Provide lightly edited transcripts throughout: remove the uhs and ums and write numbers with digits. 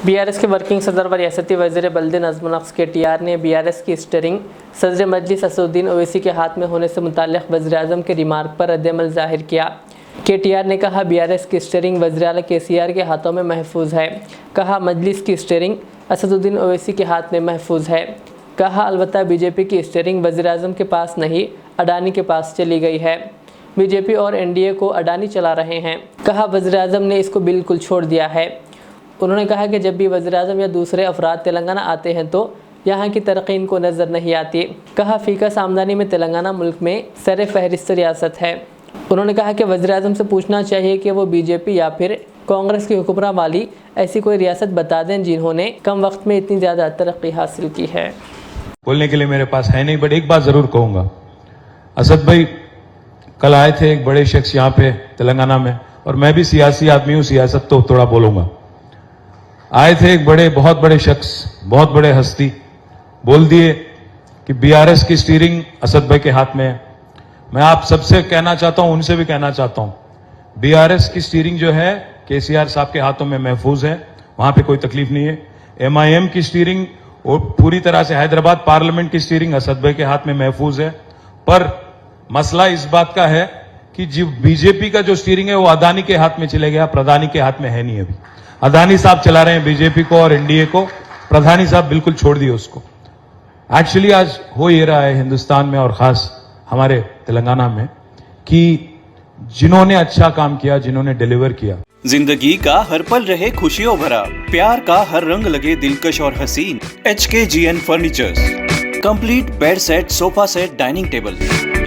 BRS के working सदर व रियासती वज़ीर बल्दे नज़्मुल हक़ KTR ने बीआरएस की स्टीयरिंग सदर मजलिस असदुद्दीन ओवैसी के हाथ में होने से मुताल्लिक़ वज़ीर-ए-आज़म के रिमार्क पर रद्द-ए-अमल ज़ाहिर किया। KTR ने कहा बीआरएस की स्टीयरिंग वज़ीर-ए-आला KCR के हाथों में महफूज है। कहा मजलिस की स्टीयरिंग असदुद्दीन ओवैसी के हाथ में महफूज है। कहा अलबत्ता बीजेपी की स्टीयरिंग वज़ीर-ए-आज़म के पास नहीं, अडानी के पास चली गई है। बीजेपी और NDA को अडानी चला रहे हैं। कहा वज़ीर-ए-आज़म ने इसको बिल्कुल छोड़ दिया है। उन्होंने कहा कि जब भी वज़ीर-ए-आज़म या दूसरे अफराद तेलंगाना आते हैं तो यहाँ की तरक्की इनको नज़र नहीं आती। कहा फ़ीकस आमदनी में तेलंगाना मुल्क में सर फहरिस्त रियासत है। उन्होंने कहा कि वज़ीर-ए-आज़म से पूछना चाहिए कि वो बीजेपी या फिर कांग्रेस की हुक्मरान वाली ऐसी कोई रियासत बता दें जिन्होंने कम वक्त में इतनी ज़्यादा तरक्की हासिल की है। बोलने के लिए मेरे पास है नहीं, बट एक बात ज़रूर कहूँगा। असद भाई कल आए थे, एक बड़े शख्स यहाँ पे तेलंगाना में, और मैं भी सियासी आदमी हूँ, सियासत तो थोड़ा बोलूँगा। आए थे एक बहुत बड़े शख्स, बहुत बड़े हस्ती, बोल दिए कि बीआरएस की स्टीयरिंग असद भाई के हाथ में है। मैं आप सबसे कहना चाहता हूं, उनसे भी कहना चाहता हूं, बीआरएस की स्टीयरिंग जो है KCR साहब के हाथों में महफूज है, वहां पे कोई तकलीफ नहीं है। MIM की स्टीयरिंग और पूरी तरह से हैदराबाद पार्लियामेंट की स्टीयरिंग असद भाई के हाथ में महफूज है। पर मसला इस बात का है कि जो बीजेपी का जो स्टीयरिंग है वो अदानी के हाथ में चले गया, प्रधानी के हाथ में है नहीं। अभी अदानी साहब चला रहे हैं बीजेपी को और NDA को, प्रधानी साहब बिल्कुल छोड़ दिए उसको। एक्चुअली आज हो ये रहा है हिंदुस्तान में और खास हमारे तेलंगाना में कि जिन्होंने अच्छा काम किया, जिन्होंने डिलीवर किया, जिंदगी का हर पल रहे खुशियों भरा, प्यार का हर रंग लगे दिलकश और हसीन। HKGN furnitures, complete bed set, sofa set, dining table.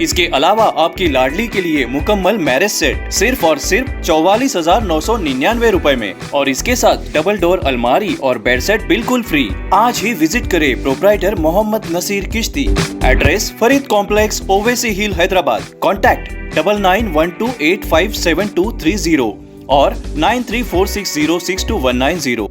इसके अलावा आपकी लाडली के लिए मुकम्मल मैरिज सेट सिर्फ और सिर्फ 44,999 रुपए में, और इसके साथ डबल डोर अलमारी और बेड सेट बिल्कुल फ्री। आज ही विजिट करें प्रोप्राइटर मोहम्मद नसीर किश्ती। एड्रेस फरीद कॉम्प्लेक्स, ओवैसी हिल, हैदराबाद। कॉन्टैक्ट 9912857230 और 9346062190।